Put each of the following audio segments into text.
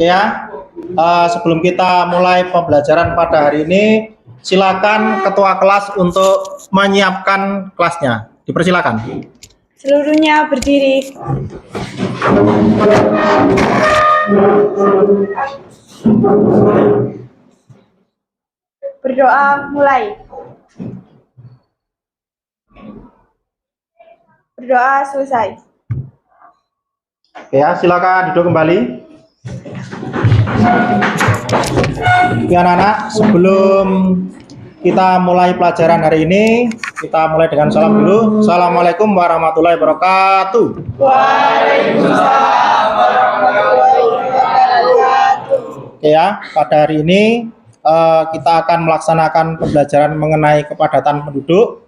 Ya, sebelum kita mulai pembelajaran pada hari ini, silakan ketua kelas untuk menyiapkan kelasnya. Dipersilakan. Seluruhnya berdiri. Berdoa mulai. Berdoa selesai. Ya, silakan duduk kembali. Ya anak-anak, sebelum kita mulai pelajaran hari ini, kita mulai dengan salam dulu. Assalamualaikum warahmatullahi wabarakatuh. Waalaikumsalam warahmatullahi wabarakatuh. Oke ya, pada hari ini kita akan melaksanakan pembelajaran mengenai kepadatan penduduk,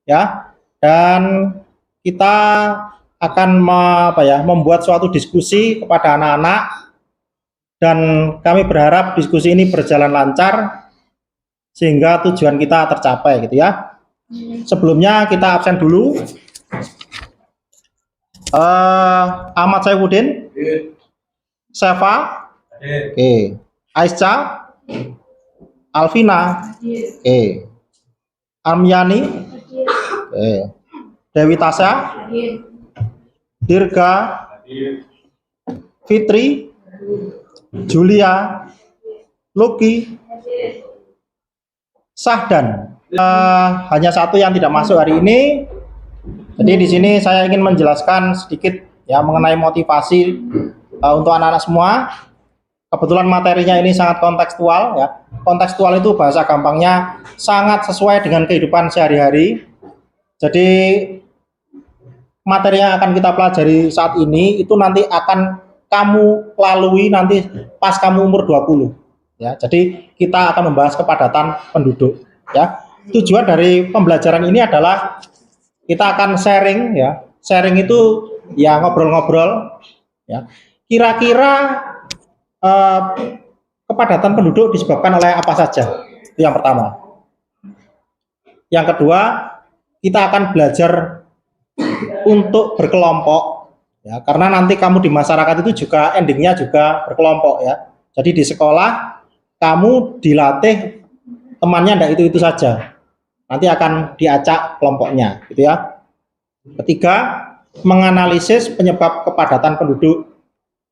ya, dan kita akan membuat suatu diskusi kepada anak-anak, dan kami berharap diskusi ini berjalan lancar sehingga tujuan kita tercapai, gitu ya. Sebelumnya kita absen dulu. Ahmad Saifuddin, Sefa, oke. Aisha, Alvina, oke. Armyani, oke. Dewi Tasya, Dirga, Fitri, Julia, Luki, Sahdan. Hanya satu yang tidak masuk hari ini. Jadi di sini saya ingin menjelaskan sedikit ya mengenai motivasi untuk anak-anak semua. Kebetulan materinya ini sangat kontekstual ya. Kontekstual itu bahasa gampangnya sangat sesuai dengan kehidupan sehari-hari. Jadi materi yang akan kita pelajari saat ini itu nanti akan kamu lalui nanti pas kamu umur 20 ya. Jadi kita akan membahas kepadatan penduduk ya. Tujuan dari pembelajaran ini adalah kita akan sharing ya. Sharing itu ya ngobrol-ngobrol ya. Kira-kira kepadatan penduduk disebabkan oleh apa saja? Itu yang pertama. Yang kedua, kita akan belajar untuk berkelompok ya, karena nanti kamu di masyarakat itu juga endingnya juga berkelompok ya. Jadi di sekolah kamu dilatih temannya enggak itu saja, nanti akan diacak kelompoknya, gitu ya. Ketiga, menganalisis penyebab kepadatan penduduk.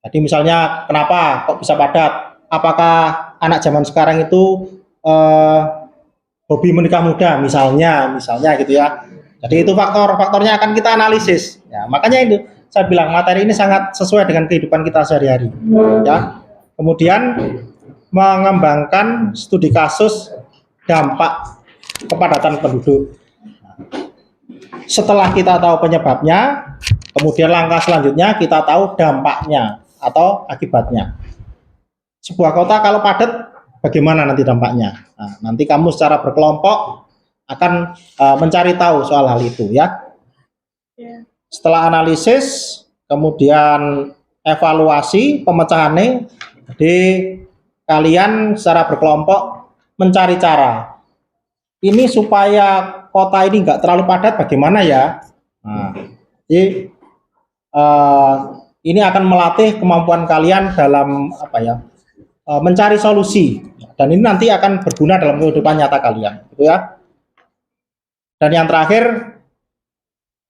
Jadi misalnya kenapa kok bisa padat? Apakah anak zaman sekarang itu hobi menikah muda misalnya gitu ya. Jadi itu faktornya akan kita analisis. Ya, makanya itu saya bilang materi ini sangat sesuai dengan kehidupan kita sehari-hari. Ya. Kemudian mengembangkan studi kasus dampak kepadatan penduduk. Setelah kita tahu penyebabnya, kemudian langkah selanjutnya kita tahu dampaknya atau akibatnya. Sebuah kota kalau padat, bagaimana nanti dampaknya? Nah, nanti kamu secara berkelompok akan mencari tahu soal hal itu ya. Setelah analisis, kemudian evaluasi pemecahannya, jadi kalian secara berkelompok mencari cara. Ini supaya kota ini nggak terlalu padat, bagaimana ya? Nah, jadi ini akan melatih kemampuan kalian dalam mencari solusi, dan ini nanti akan berguna dalam kehidupan nyata kalian, gitu ya. Dan yang terakhir,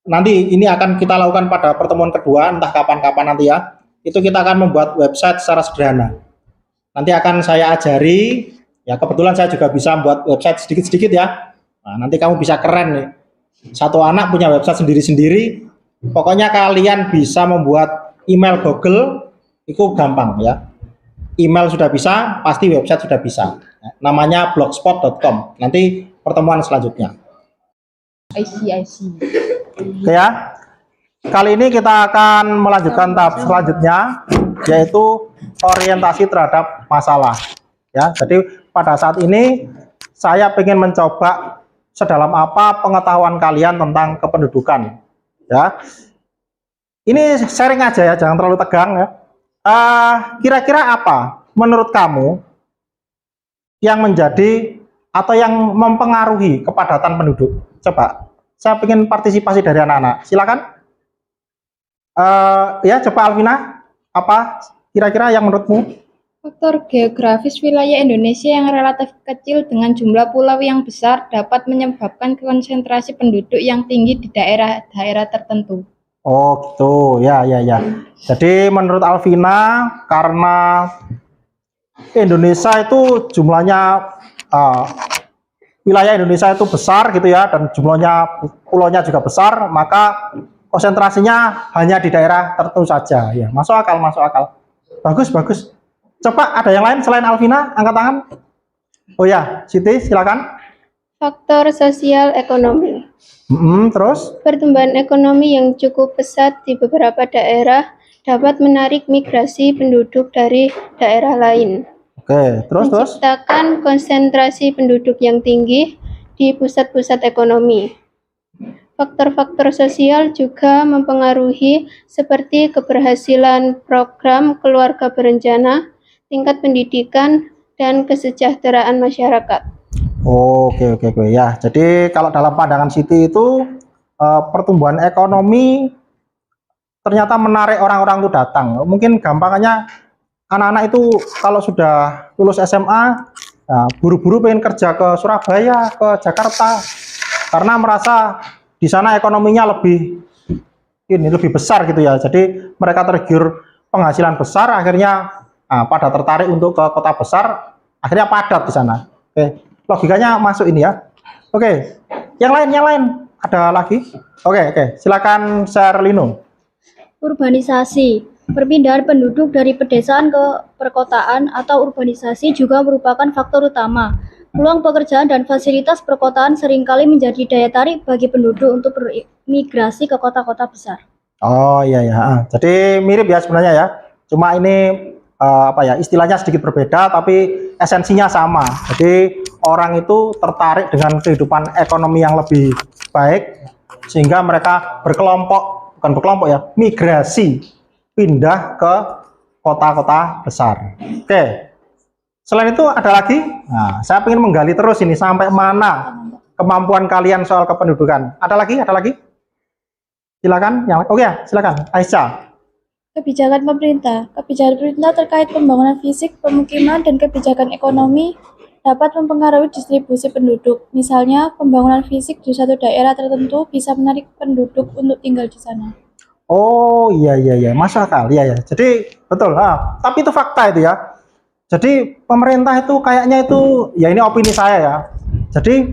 nanti ini akan kita lakukan pada pertemuan kedua, entah kapan-kapan nanti ya. Itu kita akan membuat website secara sederhana. Nanti akan saya ajari, ya kebetulan saya juga bisa membuat website sedikit-sedikit ya. Nah, nanti kamu bisa keren nih. Satu anak punya website sendiri-sendiri. Pokoknya kalian bisa membuat email Google, itu gampang ya. Email sudah bisa, pasti website sudah bisa. Namanya blogspot.com. Nanti pertemuan selanjutnya. I see. Oke ya. Kali ini kita akan melanjutkan tahap selanjutnya, yaitu orientasi terhadap masalah. Ya, jadi pada saat ini saya ingin mencoba sedalam apa pengetahuan kalian tentang kependudukan. Ya, ini sharing aja ya, jangan terlalu tegang ya. Kira-kira apa menurut kamu yang menjadi atau yang mempengaruhi kepadatan penduduk? Coba, saya ingin partisipasi dari anak-anak. Silakan. Ya, coba Alvina, apa kira-kira yang menurutmu? Faktor geografis wilayah Indonesia yang relatif kecil dengan jumlah pulau yang besar dapat menyebabkan konsentrasi penduduk yang tinggi di daerah-daerah tertentu. Oh gitu, ya ya ya. Jadi menurut Alvina karena Indonesia itu jumlahnya wilayah Indonesia itu besar gitu ya, dan jumlahnya pulaunya juga besar, maka konsentrasinya hanya di daerah tertentu saja. Ya, masuk akal, masuk akal. Bagus, bagus. Coba ada yang lain selain Alvina, angkat tangan. Oh ya, Siti, silakan. Faktor sosial ekonomi. Terus? Pertumbuhan ekonomi yang cukup pesat di beberapa daerah dapat menarik migrasi penduduk dari daerah lain. Oke, terus? Menciptakan konsentrasi penduduk yang tinggi di pusat-pusat ekonomi. Faktor-faktor sosial juga mempengaruhi seperti keberhasilan program keluarga berencana, tingkat pendidikan, dan kesejahteraan masyarakat. Oke ya. Jadi kalau dalam pandangan Siti itu pertumbuhan ekonomi ternyata menarik orang-orang itu datang. Mungkin gampangnya anak-anak itu kalau sudah lulus SMA buru-buru pengen kerja ke Surabaya, ke Jakarta, karena merasa di sana ekonominya lebih besar gitu ya. Jadi mereka tergiur penghasilan besar, akhirnya pada tertarik untuk ke kota besar, akhirnya padat di sana. Oke, logikanya masuk ini ya. Oke, yang lain ada lagi? Oke, silakan share Lino. Urbanisasi, perpindahan penduduk dari pedesaan ke perkotaan atau urbanisasi juga merupakan faktor utama. Peluang pekerjaan dan fasilitas perkotaan seringkali menjadi daya tarik bagi penduduk untuk bermigrasi ke kota-kota besar. Oh iya. Jadi mirip ya sebenarnya ya. Cuma ini istilahnya sedikit berbeda tapi esensinya sama. Jadi orang itu tertarik dengan kehidupan ekonomi yang lebih baik sehingga mereka migrasi pindah ke kota-kota besar. Oke. Selain itu ada lagi? Nah, saya ingin menggali terus ini sampai mana kemampuan kalian soal kependudukan. Ada lagi? Silakan. Silakan. Aisyah. Kebijakan pemerintah terkait pembangunan fisik, pemukiman, dan kebijakan ekonomi dapat mempengaruhi distribusi penduduk. Misalnya, pembangunan fisik di suatu daerah tertentu bisa menarik penduduk untuk tinggal di sana. Oh iya, masuk akal. Iya. Jadi betul. Tapi itu fakta itu ya. Jadi pemerintah itu kayaknya itu, ya ini opini saya ya. Jadi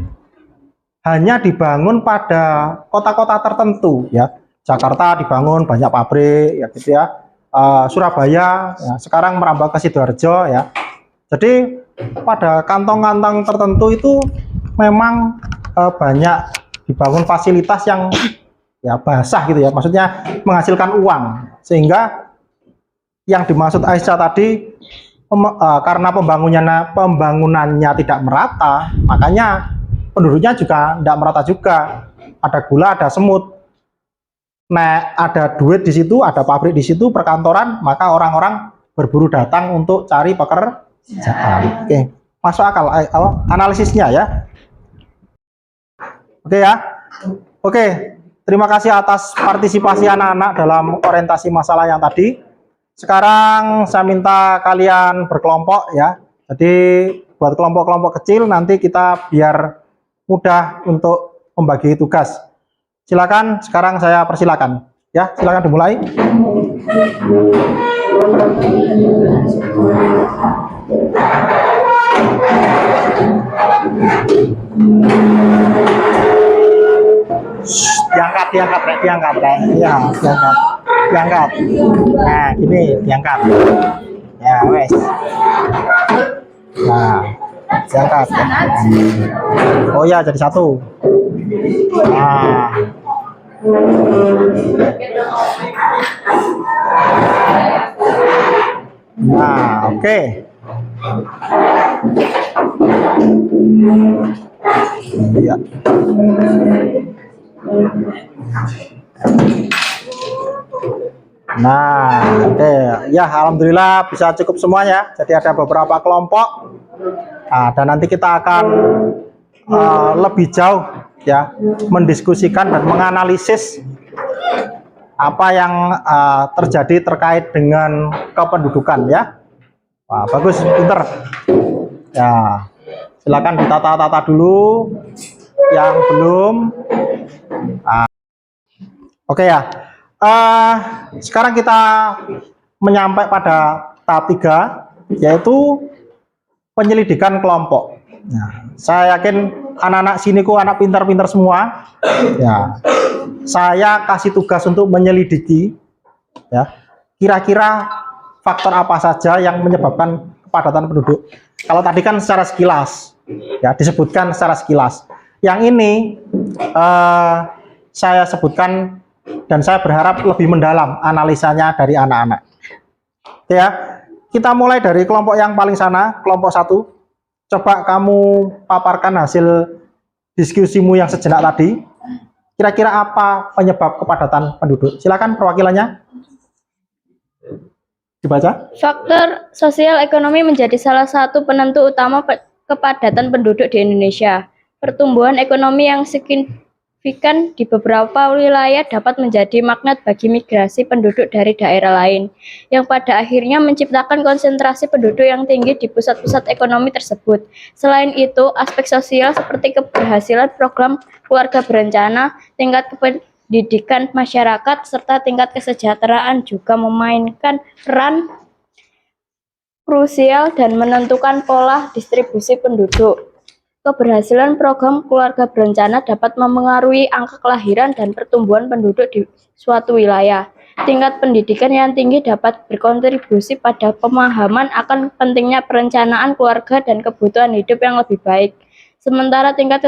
hanya dibangun pada kota-kota tertentu ya. Jakarta dibangun banyak pabrik ya gitu ya. Surabaya ya, sekarang merambah ke Sidoarjo ya. Jadi pada kantong-kantong tertentu itu memang banyak dibangun fasilitas yang ya basah gitu ya. Maksudnya menghasilkan uang, sehingga yang dimaksud Aisyah tadi karena pembangunannya tidak merata, makanya penduduknya juga tidak merata juga. Ada gula, ada semut. Nah, ada duit di situ, ada pabrik di situ, perkantoran, maka orang-orang berburu datang untuk cari pekerjaan. Oke, masuk akal analisisnya ya. Oke ya. Oke, terima kasih atas partisipasi anak-anak dalam orientasi masalah yang tadi. Sekarang saya minta kalian berkelompok ya. Jadi buat kelompok-kelompok kecil nanti kita biar mudah untuk membagi tugas. Silakan, sekarang saya persilakan. Ya, silakan dimulai. Diangkat. Ya, diangkat. Nah, gini, diangkat. Ya, wes. Nah, diangkat. Oh ya, jadi satu. Nah, oke. Iya. Nah, oke. Ya, alhamdulillah bisa cukup semuanya. Jadi ada beberapa kelompok. Nah, dan nanti kita akan lebih jauh ya mendiskusikan dan menganalisis apa yang terjadi terkait dengan kependudukan ya. Wah, bagus, pinter. Ya, silakan ditata-tata dulu yang belum. Oke ya. Sekarang kita menyampai pada tahap 3, yaitu penyelidikan kelompok. Nah, saya yakin anak-anak sini ku anak pintar-pintar semua. Ya, saya kasih tugas untuk menyelidiki. Ya, kira-kira faktor apa saja yang menyebabkan kepadatan penduduk. Kalau tadi kan secara sekilas, ya disebutkan secara sekilas. Yang ini saya sebutkan dan saya berharap lebih mendalam analisanya dari anak-anak. Ya, kita mulai dari kelompok yang paling sana, kelompok 1. Coba kamu paparkan hasil diskusimu yang sejenak tadi. Kira-kira apa penyebab kepadatan penduduk? Silakan perwakilannya. Dibaca. Faktor sosial ekonomi menjadi salah satu penentu utama kepadatan penduduk di Indonesia. Pertumbuhan ekonomi yang signifikan di beberapa wilayah dapat menjadi magnet bagi migrasi penduduk dari daerah lain, yang pada akhirnya menciptakan konsentrasi penduduk yang tinggi di pusat-pusat ekonomi tersebut. Selain itu, aspek sosial seperti keberhasilan program keluarga berencana, tingkat pendidikan masyarakat, serta tingkat kesejahteraan juga memainkan peran krusial dan menentukan pola distribusi penduduk. Keberhasilan program keluarga berencana dapat memengaruhi angka kelahiran dan pertumbuhan penduduk di suatu wilayah. Tingkat pendidikan yang tinggi dapat berkontribusi pada pemahaman akan pentingnya perencanaan keluarga dan kebutuhan hidup yang lebih baik. Sementara tingkat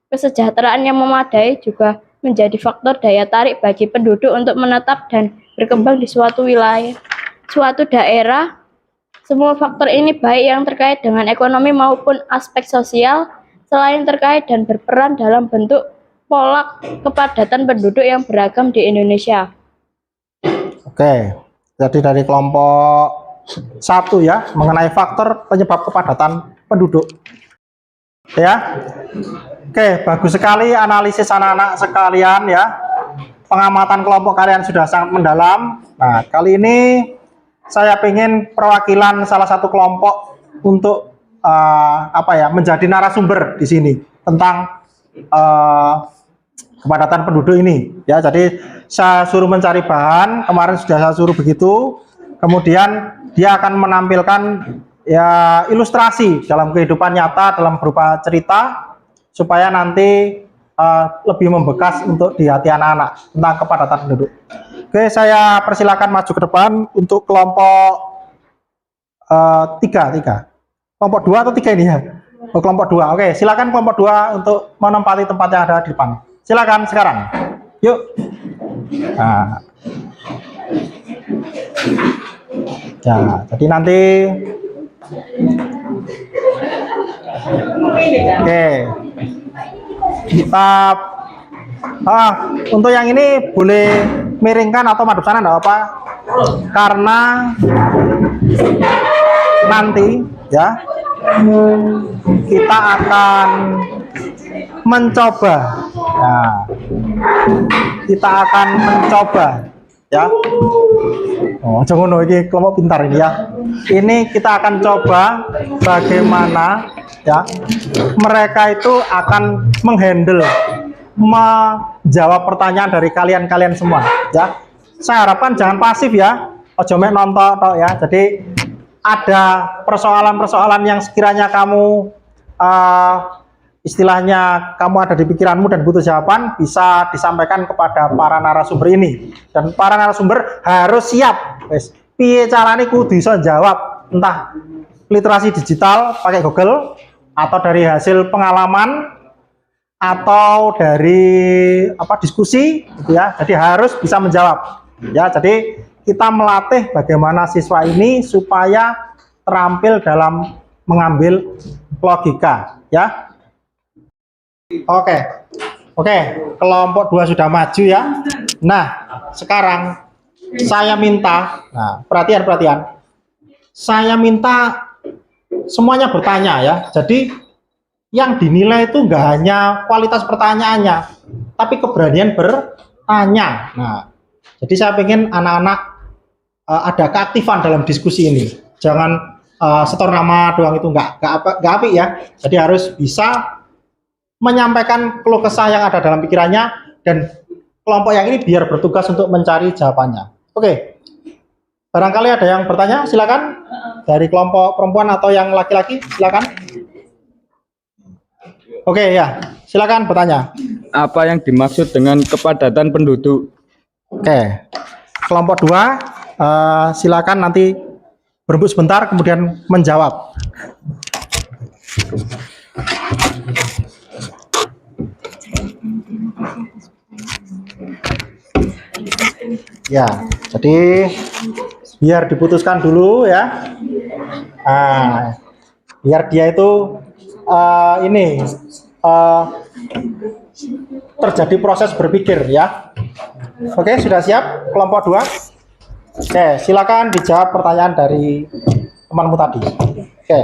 kesejahteraan yang memadai juga menjadi faktor daya tarik bagi penduduk untuk menetap dan berkembang di suatu wilayah, suatu daerah. Semua faktor ini baik yang terkait dengan ekonomi maupun aspek sosial, selain terkait dan berperan dalam bentuk pola kepadatan penduduk yang beragam di Indonesia. Oke, jadi dari kelompok 1 ya, mengenai faktor penyebab kepadatan penduduk. Ya. Oke, bagus sekali analisis anak-anak sekalian ya. Pengamatan kelompok kalian sudah sangat mendalam. Nah, kali ini saya ingin perwakilan salah satu kelompok untuk menjadi narasumber di sini tentang kepadatan penduduk ini. Ya, jadi saya suruh mencari bahan, kemarin sudah saya suruh begitu. Kemudian dia akan menampilkan ya ilustrasi dalam kehidupan nyata dalam berupa cerita supaya nanti lebih membekas untuk di hati anak-anak tentang kepadatan penduduk. Oke, saya persilakan maju ke depan untuk kelompok 3. Kelompok 2 atau 3 ini ya? Oh, kelompok 2. Oke, silakan kelompok 2 untuk menempati tempat yang ada di depan. Silakan sekarang. Yuk. Nah. Ya, jadi nanti oke. Kita untuk yang ini boleh miringkan atau madep sana enggak apa, karena nanti ya kita akan mencoba ya. Oh, jangan ini kelompok pintar ini ya. Ini kita akan coba bagaimana ya mereka itu akan menghandle, menjawab pertanyaan dari kalian semua ya. Saya harapkan jangan pasif ya, ojo mek nonton tok ya. Jadi ada persoalan-persoalan yang sekiranya kamu istilahnya kamu ada di pikiranmu dan butuh jawaban, bisa disampaikan kepada para narasumber ini, dan para narasumber harus siap wes piye carane kudu iso jawab, entah literasi digital pakai Google atau dari hasil pengalaman atau dari diskusi gitu ya. Jadi harus bisa menjawab ya. Jadi kita melatih bagaimana siswa ini supaya terampil dalam mengambil logika ya. Oke, kelompok 2 sudah maju ya. Nah, sekarang saya minta, perhatian. Saya minta semuanya bertanya ya. Jadi yang dinilai itu enggak hanya kualitas pertanyaannya, tapi keberanian bertanya. Nah, Jadi saya pengen anak-anak ada keaktifan dalam diskusi ini. Jangan setor nama doang itu nggak apik ya. Jadi harus bisa menyampaikan keluh kesah yang ada dalam pikirannya, dan kelompok yang ini biar bertugas untuk mencari jawabannya. Oke. Barangkali ada yang bertanya, silakan. Dari kelompok perempuan atau yang laki-laki, silakan. Oke ya, silakan bertanya. Apa yang dimaksud dengan kepadatan penduduk? Oke, kelompok 2, silakan nanti berembuk sebentar kemudian menjawab. Ya, jadi biar diputuskan dulu ya. Biar dia itu terjadi proses berpikir ya. Oke, sudah siap kelompok 2? Oke, silakan dijawab pertanyaan dari temanmu tadi. Oke.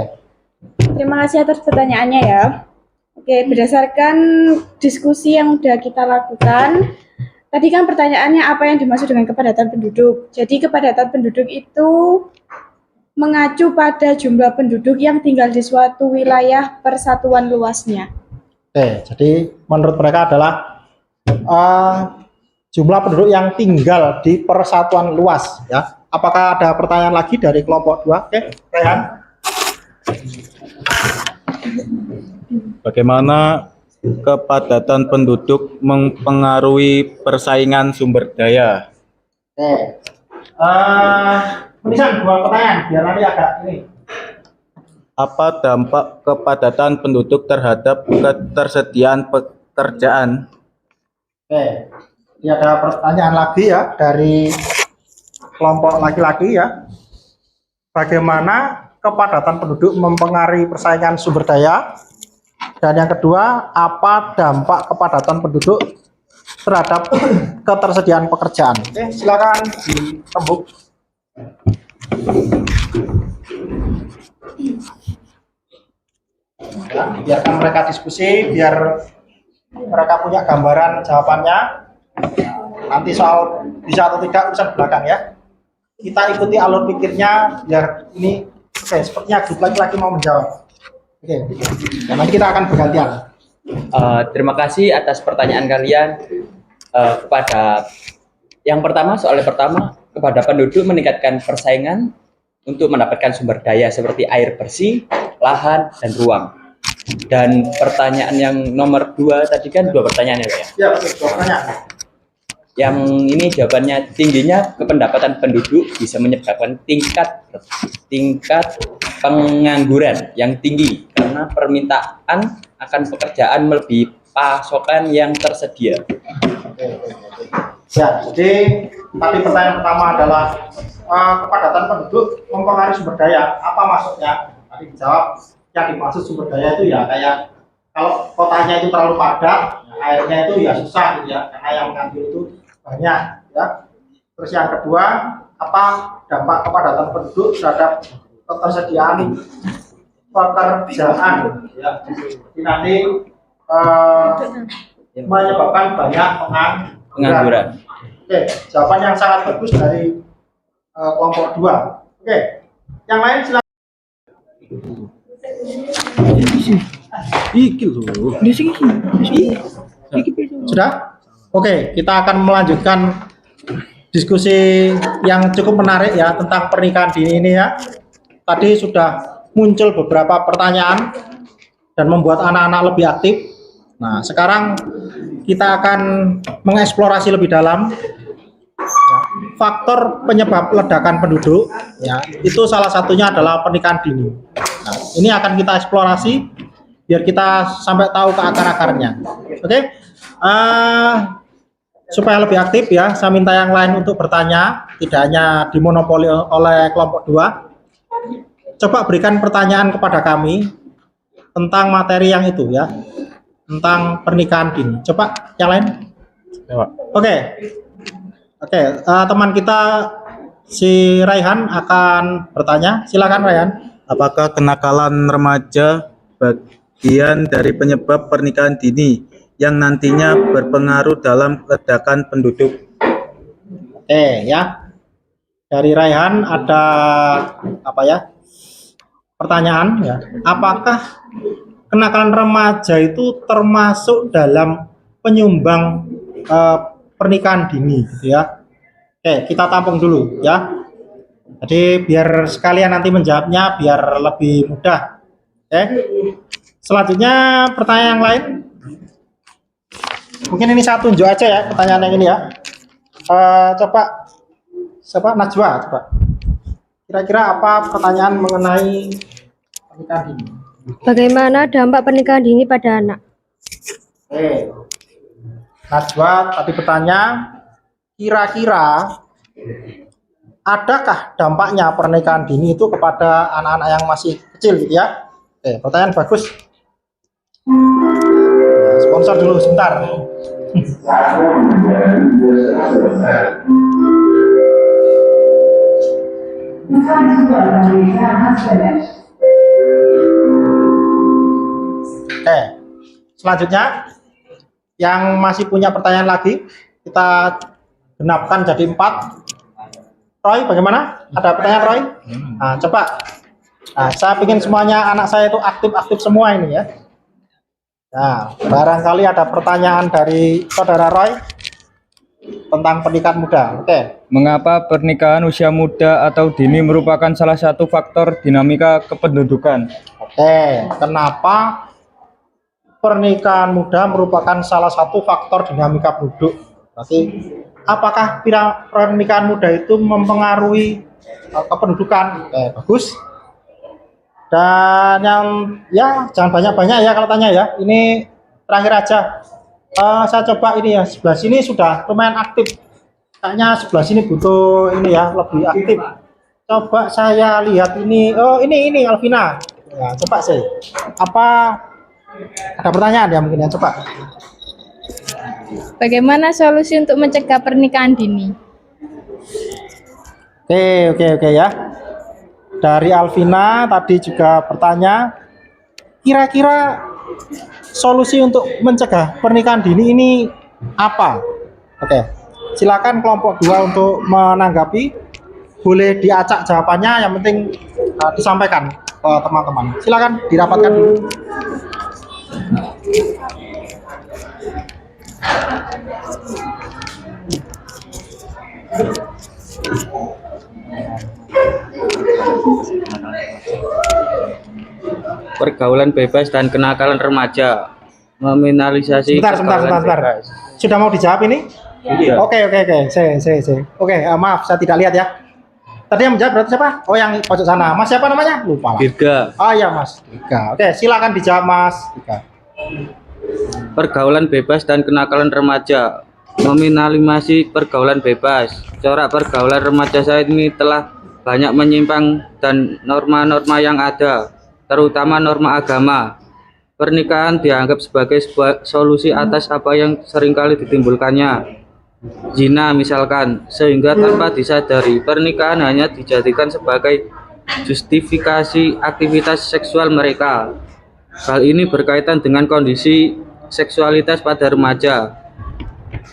Terima kasih atas pertanyaannya ya. Oke, berdasarkan diskusi yang sudah kita lakukan, tadi kan pertanyaannya apa yang dimaksud dengan kepadatan penduduk. Jadi kepadatan penduduk itu mengacu pada jumlah penduduk yang tinggal di suatu wilayah persatuan luasnya. Oke, jadi menurut mereka adalah jumlah penduduk yang tinggal di persatuan luas ya. Apakah ada pertanyaan lagi dari kelompok 2? Oke, Rehan. Bagaimana kepadatan penduduk mempengaruhi persaingan sumber daya? Oke. Tulisan 2 pertanyaan biar nanti agak ini. Apa dampak kepadatan penduduk terhadap ketersediaan pekerjaan? Oke. Ini ada pertanyaan lagi ya dari kelompok laki-laki ya. Bagaimana kepadatan penduduk mempengaruhi persaingan sumber daya? Dan yang kedua, apa dampak kepadatan penduduk terhadap ketersediaan pekerjaan? Oke, silakan dirembuk. Ya, biarkan mereka diskusi, biar mereka punya gambaran jawabannya. Nanti soal bisa atau tidak urusan belakang ya. Kita ikuti alur pikirnya biar ini oke, sepertinya grup laki-laki mau menjawab. Oke, dan nanti kita akan bergantian. Terima kasih atas pertanyaan kalian. Kepada yang pertama, soal yang pertama, kepada penduduk meningkatkan persaingan untuk mendapatkan sumber daya seperti air bersih, lahan, dan ruang. Dan pertanyaan yang nomor 2 tadi kan 2 pertanyaan ya Pak ya? Ya, betul, 2 pertanyaan. Yang ini jawabannya, tingginya kependapatan penduduk bisa menyebabkan tingkat pengangguran yang tinggi karena permintaan akan pekerjaan melebihi pasokan yang tersedia. Ya, jadi tadi pertanyaan pertama adalah kepadatan penduduk mempengaruhi sumber daya. Apa maksudnya? Tadi dijawab, yang dimaksud sumber daya itu ya kayak kalau kotanya itu terlalu padat, airnya itu ya susah gitu ya, karena yang mengambil itu banyak ya. Terus yang kedua, apa dampak kepadatan penduduk terhadap ketersediaan pekerjaan ya. Jadi nanti menyebabkan banyak pengangguran. Oke, jawaban yang sangat bagus dari kelompok 2. Oke, yang lain silakan. Sudah? Oke, kita akan melanjutkan diskusi yang cukup menarik ya tentang pernikahan dini ini ya. Tadi sudah muncul beberapa pertanyaan dan membuat anak-anak lebih aktif. Nah, sekarang kita akan mengeksplorasi lebih dalam ya, faktor penyebab ledakan penduduk ya. Itu salah satunya adalah pernikahan dini. Nah, ini akan kita eksplorasi biar kita sampai tahu ke akar-akarnya. Oke. Supaya lebih aktif ya, saya minta yang lain untuk bertanya, tidak hanya dimonopoli oleh kelompok 2. Coba berikan pertanyaan kepada kami tentang materi yang itu ya, tentang pernikahan dini. Coba yang lain. Oke, teman kita si Raihan akan bertanya. Silakan Raihan. Apakah kenakalan remaja bagian dari penyebab pernikahan dini yang nantinya berpengaruh dalam ledakan penduduk? Oke ya. Dari Raihan ada apa ya? Pertanyaan ya. Apakah kenakalan remaja itu termasuk dalam penyumbang pernikahan dini gitu ya? Oke, kita tampung dulu ya. Jadi biar sekalian nanti menjawabnya biar lebih mudah. Oke. Selanjutnya pertanyaan yang lain. Mungkin ini saya tunjuk aja ya pertanyaan yang ini ya. Coba siapa Najwa coba. Kira-kira apa pertanyaan mengenai pernikahan dini? Bagaimana dampak pernikahan dini pada anak? Oke. Najwa tadi bertanya, kira-kira adakah dampaknya pernikahan dini itu kepada anak-anak yang masih kecil gitu ya? Oke, pertanyaan bagus. Nah, sponsor dulu sebentar. Oke, selanjutnya yang masih punya pertanyaan lagi kita genapkan jadi 4. Roy, bagaimana? Ada pertanyaan Roy? Nah, coba. Nah, saya ingin semuanya anak saya itu aktif-aktif semua ini ya. Nah, barangkali ada pertanyaan dari saudara Roy tentang pernikahan muda. Oke. Mengapa pernikahan usia muda atau dini merupakan salah satu faktor dinamika kependudukan? Oke, kenapa pernikahan muda merupakan salah satu faktor dinamika penduduk? Berarti apakah pernikahan muda itu mempengaruhi kependudukan? Oke, bagus. Dan yang ya jangan banyak-banyak ya kalau tanya ya. Ini terakhir aja. Saya coba ini ya, sebelah sini sudah lumayan aktif. Kayaknya sebelah sini butuh ini ya, lebih aktif. Coba saya lihat ini. Oh, ini Alvina. Ya, coba sih. Apa ada pertanyaan ya mungkin ya, coba. Bagaimana solusi untuk mencegah pernikahan dini? Oke ya. Dari Alvina tadi juga bertanya, kira-kira solusi untuk mencegah pernikahan dini ini apa? Oke, silakan kelompok 2 untuk menanggapi. Boleh diacak jawabannya, yang penting disampaikan ke teman-teman. Silakan dirapatkan dulu. Pergaulan bebas dan kenakalan remaja, meminimalisasi Sebentar. bebas. Sudah mau dijawab ini? Iya. Oke. Oke, maaf saya tidak lihat ya. Tadi yang menjawab berarti siapa? Oh, yang pojok sana. Mas siapa namanya? Lupa lah. Dirga. Oh iya, Mas Dirga. Oke, silakan dijawab Mas Dirga. Pergaulan bebas dan kenakalan remaja, meminimalisasi pergaulan bebas. Corak pergaulan remaja saat ini telah banyak menyimpang dan norma-norma yang ada, terutama norma agama. Pernikahan dianggap sebagai sebuah solusi atas apa yang seringkali ditimbulkannya. Zina misalkan, sehingga tanpa disadari pernikahan hanya dijadikan sebagai justifikasi aktivitas seksual mereka. Hal ini berkaitan dengan kondisi seksualitas pada remaja.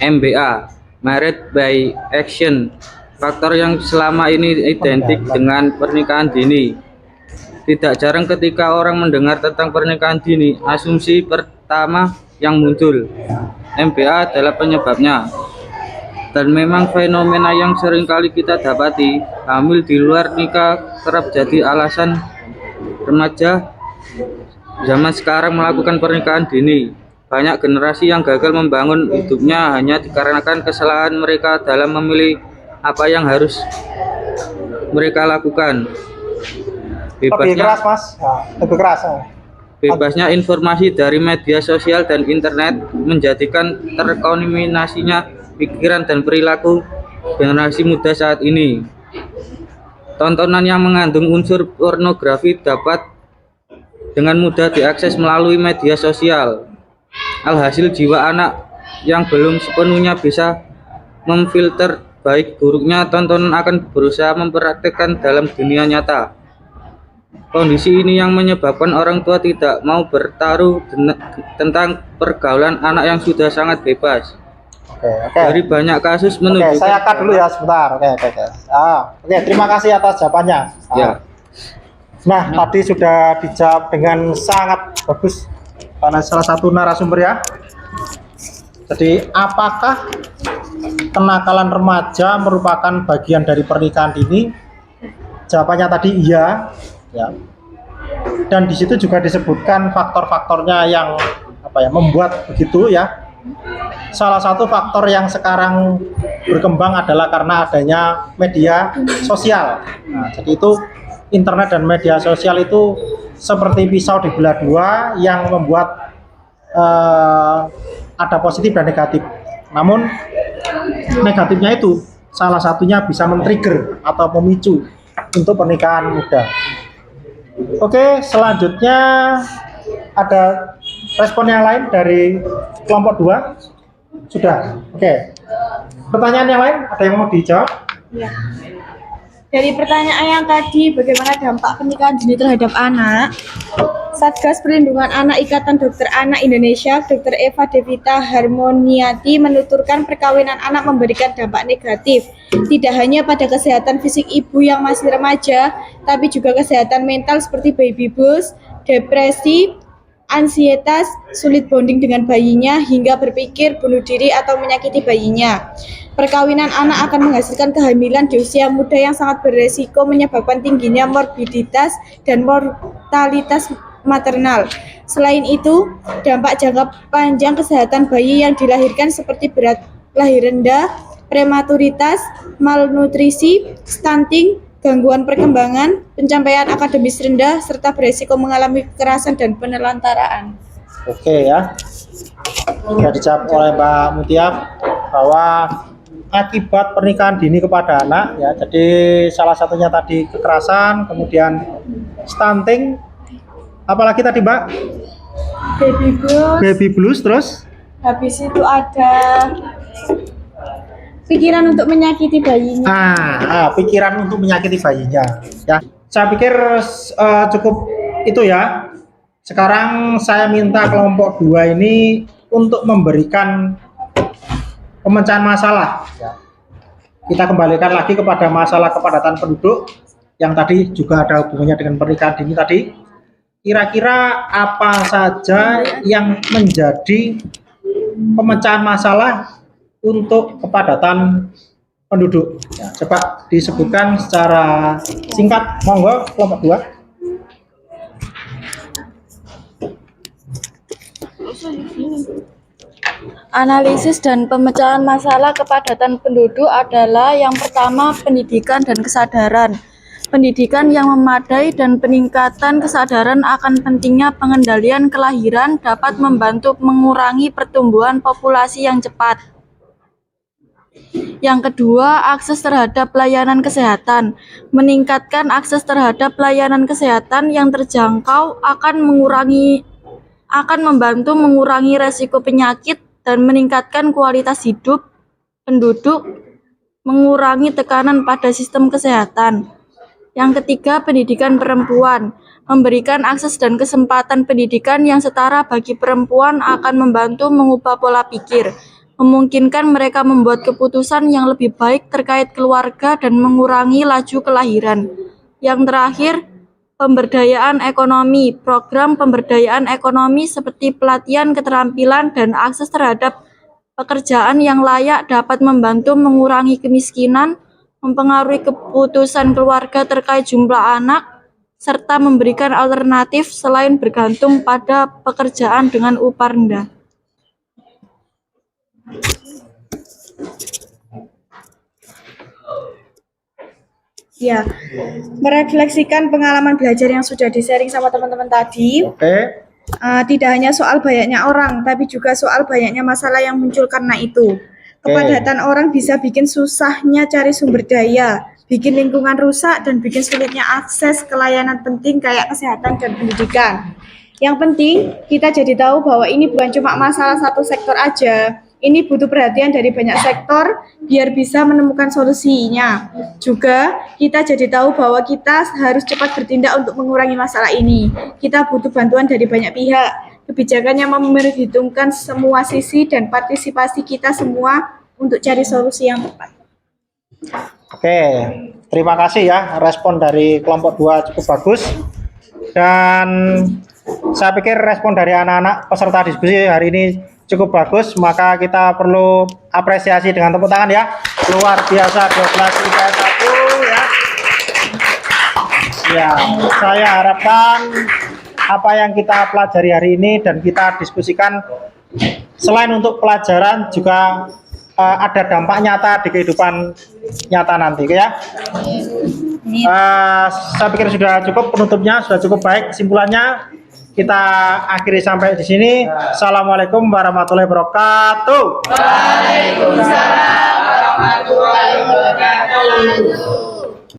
MBA, Married by Action, faktor yang selama ini identik dengan pernikahan dini. Tidak jarang ketika orang mendengar tentang pernikahan dini, asumsi pertama yang muncul, MBA adalah penyebabnya. Dan memang fenomena yang seringkali kita dapati, hamil di luar nikah kerap jadi alasan remaja zaman sekarang melakukan pernikahan dini. Banyak generasi yang gagal membangun hidupnya hanya dikarenakan kesalahan mereka dalam memilih apa yang harus mereka lakukan. Lebih keras, Mas. Nah, lebih keras. Bebasnya informasi dari media sosial dan internet menjadikan terkontaminasinya pikiran dan perilaku generasi muda saat ini. Tontonan yang mengandung unsur pornografi dapat dengan mudah diakses melalui media sosial. Alhasil jiwa anak yang belum sepenuhnya bisa memfilter baik buruknya tontonan akan berusaha mempraktekkan dalam dunia nyata. Kondisi ini yang menyebabkan orang tua tidak mau bertaruh tentang pergaulan anak yang sudah sangat bebas. Oke. Dari banyak kasus Oke, menunjukkan saya cut dulu ya sebentar. Oke. Oke, terima kasih atas jawabannya. Ya. Nah, tadi sudah dijawab dengan sangat bagus oleh salah satu narasumber ya. Jadi, apakah kenakalan remaja merupakan bagian dari pernikahan dini? Jawabannya tadi iya, ya. Dan di situ juga disebutkan faktor-faktornya yang membuat begitu ya. Salah satu faktor yang sekarang berkembang adalah karena adanya media sosial. Nah, jadi itu internet dan media sosial itu seperti pisau di belah dua yang membuat ada positif dan negatif. Namun negatifnya itu salah satunya bisa men-trigger atau memicu untuk pernikahan muda. Oke, selanjutnya ada respon yang lain dari kelompok 2? Sudah. Oke. Pertanyaan yang lain ada yang mau dijawab? Ya. Dari pertanyaan yang tadi, bagaimana dampak pernikahan dini terhadap anak? Satgas Perlindungan Anak Ikatan Dokter Anak Indonesia, Dr. Eva Devita Harmoniati menuturkan perkawinan anak memberikan dampak negatif, tidak hanya pada kesehatan fisik ibu yang masih remaja, tapi juga kesehatan mental seperti baby blues, depresi, ansietas, sulit bonding dengan bayinya, hingga berpikir bunuh diri atau menyakiti bayinya. Perkawinan anak akan menghasilkan kehamilan di usia muda yang sangat beresiko menyebabkan tingginya morbiditas dan mortalitas maternal. Selain itu, dampak jangka panjang kesehatan bayi yang dilahirkan seperti berat lahir rendah, prematuritas, malnutrisi, stunting, gangguan perkembangan, pencapaian akademis rendah, serta beresiko mengalami kekerasan dan penelantaraan. Oke ya. Sudah dijawab oleh Mbak Mutia bahwa akibat pernikahan dini kepada anak ya, jadi salah satunya tadi kekerasan, kemudian stunting, apalagi tadi Mbak? Baby blues, terus? Habis itu ada pikiran untuk menyakiti bayinya. Pikiran untuk menyakiti bayinya. Ya, saya pikir cukup itu ya. Sekarang saya minta kelompok 2 ini untuk memberikan pemecahan masalah. Ya. Kita kembalikan lagi kepada masalah kepadatan penduduk yang tadi juga ada hubungannya dengan pernikahan dini tadi. Kira-kira apa saja yang menjadi pemecahan masalah untuk kepadatan penduduk? Ya, coba disebutkan secara singkat, monggo kelompok 2. Analisis dan pemecahan masalah kepadatan penduduk adalah yang pertama pendidikan dan kesadaran. Pendidikan yang memadai dan peningkatan kesadaran akan pentingnya pengendalian kelahiran dapat membantu mengurangi pertumbuhan populasi yang cepat. Yang kedua, akses terhadap layanan kesehatan. Meningkatkan akses terhadap layanan kesehatan yang terjangkau akan membantu mengurangi resiko penyakit dan meningkatkan kualitas hidup penduduk, mengurangi tekanan pada sistem kesehatan. Yang ketiga, pendidikan perempuan. Memberikan akses dan kesempatan pendidikan yang setara bagi perempuan akan membantu mengubah pola pikir, memungkinkan mereka membuat keputusan yang lebih baik terkait keluarga dan mengurangi laju kelahiran. Yang terakhir, pemberdayaan ekonomi. Program pemberdayaan ekonomi seperti pelatihan keterampilan dan akses terhadap pekerjaan yang layak dapat membantu mengurangi kemiskinan, mempengaruhi keputusan keluarga terkait jumlah anak, serta memberikan alternatif selain bergantung pada pekerjaan dengan upah rendah. Ya, merefleksikan pengalaman belajar yang sudah di-sharing sama teman-teman tadi. Oke. Tidak hanya soal banyaknya orang, tapi juga soal banyaknya masalah yang muncul karena itu. Kepadatan orang bisa bikin susahnya cari sumber daya, bikin lingkungan rusak, dan bikin sulitnya akses ke layanan penting kayak kesehatan dan pendidikan. Yang penting, kita jadi tahu bahwa ini bukan cuma masalah satu sektor aja. Ini butuh perhatian dari banyak sektor biar bisa menemukan solusinya. Juga kita jadi tahu bahwa kita harus cepat bertindak untuk mengurangi masalah ini. Kita butuh bantuan dari banyak pihak. kebijakan yang memperhitungkan semua sisi dan partisipasi kita semua untuk cari solusi yang tepat. Oke, terima kasih ya, respon dari kelompok 2 cukup bagus. Dan saya pikir respon dari anak-anak peserta diskusi hari ini cukup bagus, maka kita perlu apresiasi dengan tepuk tangan ya. Luar biasa 12 IPS 1 ya. Ya, saya harapkan apa yang kita pelajari hari ini dan kita diskusikan selain untuk pelajaran juga ada dampak nyata di kehidupan nyata nanti ya. Saya pikir sudah cukup penutupnya, sudah cukup baik kesimpulannya. Kita akhiri sampai di sini. Assalamualaikum warahmatullahi wabarakatuh. Waalaikumsalam warahmatullahi wabarakatuh.